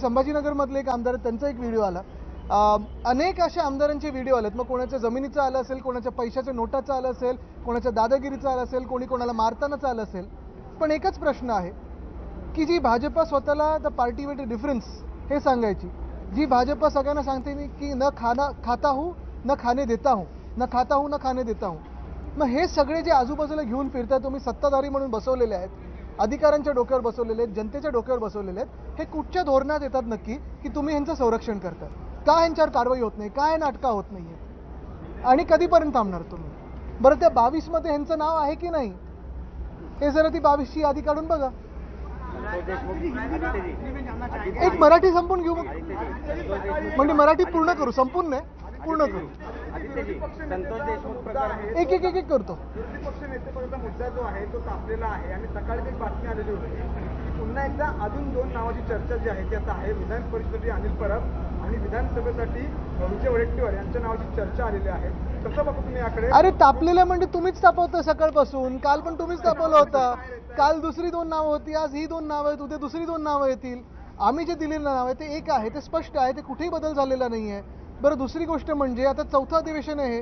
संभाजीनगरमधले एक आमदार आहेत, त्यांचा एक व्हिडिओ आला. अनेक अशा आमदारांचे व्हिडिओ आलेत. मग कोणाच्या जमिनीचं आलं असेल, कोणाच्या पैशाच्या नोटाचं आलं असेल, कोणाच्या दादागिरीचं आलं असेल, कोणी कोणाला मारतानाचं आलं असेल. पण एकच प्रश्न आहे की जी भाजपा स्वतःला द पार्टी विथ डिफरन्स हे सांगायची, जी भाजपा सगळ्यांना सांगते की न खाता हूँ न खाने देता हूँ, न खाता हूँ न खाने देता हूँ. मग हे सगळे जे आजूबाजूला घेऊन फिरताय तुम्ही, सत्ताधारी म्हणून बसवलेले आहेत, अधिकाऱ्यांच्या डोक्यावर बसवलेले आहेत, जनतेच्या डोक्यावर बसवलेले आहेत, हे कुठच्या धोरणात येतात नक्की की तुम्ही ह्यांचं संरक्षण करताय? का ह्यांच्यावर कारवाई होत नाही? काय नाटका होत नाहीये? आणि कधीपर्यंत थांबणार तुम्ही? बरं, त्या 22 मध्ये ह्यांचं नाव आहे की नाही हे जरा ती 22 ची यादी काढून बघा. एक मराठी संपून घेऊ, म्हणजे मराठी पूर्ण करू, संपून नाही पूर्ण करू. एक एक एक एक करतो. विरोधी पक्ष नेतेपदाचा मुद्दा जो आहे तो तापलेला आहे आणि सकाळी एक बातमी आलेली होती की पुन्हा एकदा अजून 2 नावाची चर्चा जी आहे ती आता आहे. विधान परिषदेसाठी अनिल परब आणि विधानसभेसाठी विजय वडेट्टीवार यांच्या नावाची चर्चा आलेली आहे. कसं बघतो तुम्ही याकडे? अरे तापलेलं म्हणजे तुम्हीच तापवता सकाळपासून. काल पण तुम्हीच तापवलं होता. काल दुसरी 2 नावं होती, आज ही 2 नावं आहेत, उद्या दुसरी 2 नावं येतील. आम्ही जे दिलेलं नाव आहे ते एक आहे, ते स्पष्ट आहे, ते कुठेही बदल झालेला नाहीये. बरं, दुसरी गोष्ट म्हणजे आता 4थं अधिवेशन आहे.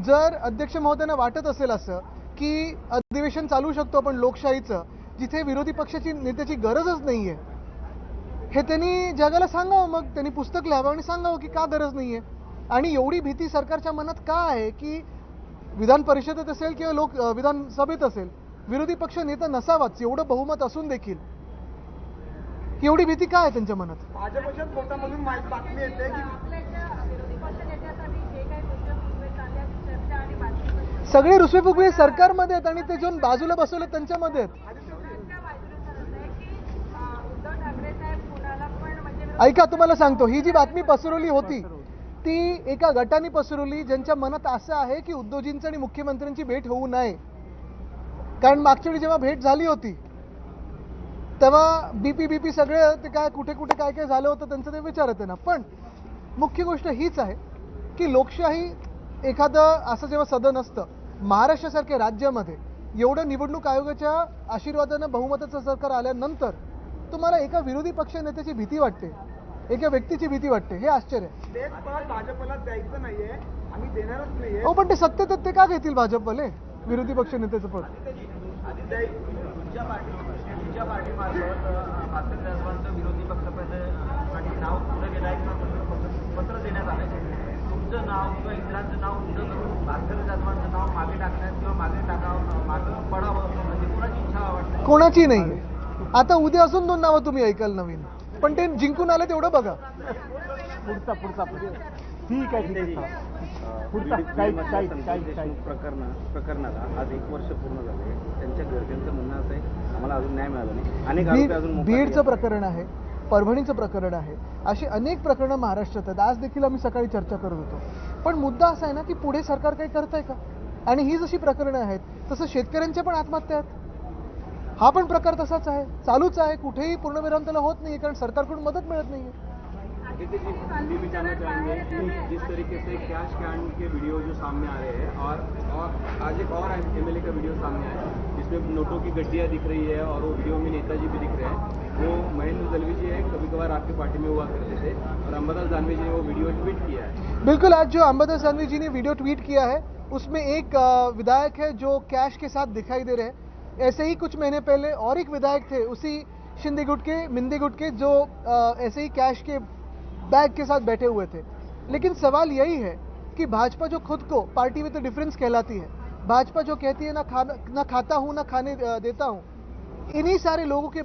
जर अध्यक्ष महोदयांना वाटत असेल असं की अधिवेशन चालू शकतो आपण लोकशाहीचं, जिथे विरोधी पक्षाची नेत्याची गरजच नाहीये, हे त्यांनी जगाला सांगावं. मग त्यांनी पुस्तक लिहावं आणि सांगावं की का गरज नाहीये. आणि एवढी भीती सरकारच्या मनात का आहे की विधान परिषदेत असेल किंवा विधानसभेत असेल, विरोधी पक्ष नेता नसावाच एवढं बहुमत असून देखील एवढी भीती काय आहे त्यांच्या मनात? भाजपच्या पोटामधून बातमी येते की सगळे रुसवे-फुगवे सरकारमध्ये आहेत आणि ते जे बाजूला बसवले त्यांच्यामध्ये आहेत. ऐका, तुम्हाला सांगतो, ही जी बातमी पसरवली होती ती एका गटाने पसरवली, ज्यांच्या मनात असं आहे की उद्धवजींची आणि मुख्यमंत्र्यांची भेट होऊ नये. कारण मागच्या वेळी जेव्हा भेट झाली होती तेव्हा बीपी सगळे ते काय कुठे काय काय झालं होतं त्यांचं ते विचारत आहे ना. पण मुख्य गोष्ट हीच आहे की लोकशाही एखादं असं जेव्हा सदन असतं, महाराष्ट्रासारख्या राज्यामध्ये एवढं निवडणूक आयोगाच्या आशीर्वादानं बहुमताचं सरकार आल्यानंतर तुम्हाला एका विरोधी पक्ष नेत्याची भीती वाटते, एका व्यक्तीची भीती वाटते, हे आश्चर्य आहे. तेच पद भाजपला द्यायचं नाहीये, आम्ही देणारच नाहीये. हो, पण ते सत्तेत ते का घेतील भाजपवाले विरोधी पक्ष नेत्याचं पद? तुमच्या पार्टीमार्फत भारतीय जजमानचं विरोधी पक्षासाठी नाव पुढे गेलं आहे, पत्र देण्यात आलं. तुमचं नाव किंवा इतरांचं नाव पुढं करून भारतीय जजमानचं नाव मागे टाकण्यात किंवा मागे पडावं म्हणजे कोणाची इच्छा वाटते? कोणाची नाही. आता उद्या अजून 2 नावं तुम्ही ऐकाल नवीन, पण ते जिंकून आले तेवढं बघा. पुढचा ठीक आहे. प्रकरणाला आज 1 वर्ष पूर्ण झाले. त्यांच्या घरच्यांचं म्हणणं असं आहे आम्हाला अजून न्याय मिळाला नाही. अनेक आरोपी अजून बीडचं प्रकरण आहे, परभणीचं प्रकरण आहे, अशी अनेक प्रकरणं महाराष्ट्रात आहेत. आज देखील आम्ही सकाळी चर्चा करत होतो. पण मुद्दा असा आहे ना की पुढे सरकार काही करतंय का? आणि ही जशी प्रकरणं आहेत तसं शेतकऱ्यांच्या पण आत्महत्या आहेत. हा पण प्रकार तसाच आहे, चालूच आहे. कुठेही पूर्णविराम त्याला होत नहीं, कारण सरकारकडून मदत मिळत नाहीये. भी जानना चाहेंगे कि जिस तरीके से कैश कैंड के वीडियो जो सामने आ रहे हैं और आज एक और एमएलए का वीडियो सामने आया है जिसमें नोटों की गड्डियाँ दिख रही है और वो वीडियो में नेताजी भी दिख रहे हैं. वो महेंद्र दलवी जी है, कभी कभार आपकी पार्टी में हुआ करते थे, और अंबादास दानवे जी ने वो वीडियो ट्वीट किया है. बिल्कुल, आज जो अंबादास दानवे जी ने वीडियो ट्वीट किया है उसमें एक विधायक है जो कैश के साथ दिखाई दे रहे हैं. ऐसे ही कुछ महीने पहले और एक विधायक थे उसी मिंदे गुट के जो ऐसे ही कैश के बैग के साथ बैठे हुए थे. लेकिन सवाल यही है कि भाजपा जो खुद को पार्टी विद डिफरेंस कहलाती है, भाजपा जो कहती है ना खाता हूँ ना खाने देता हूँ, इन्हीं सारे लोगों के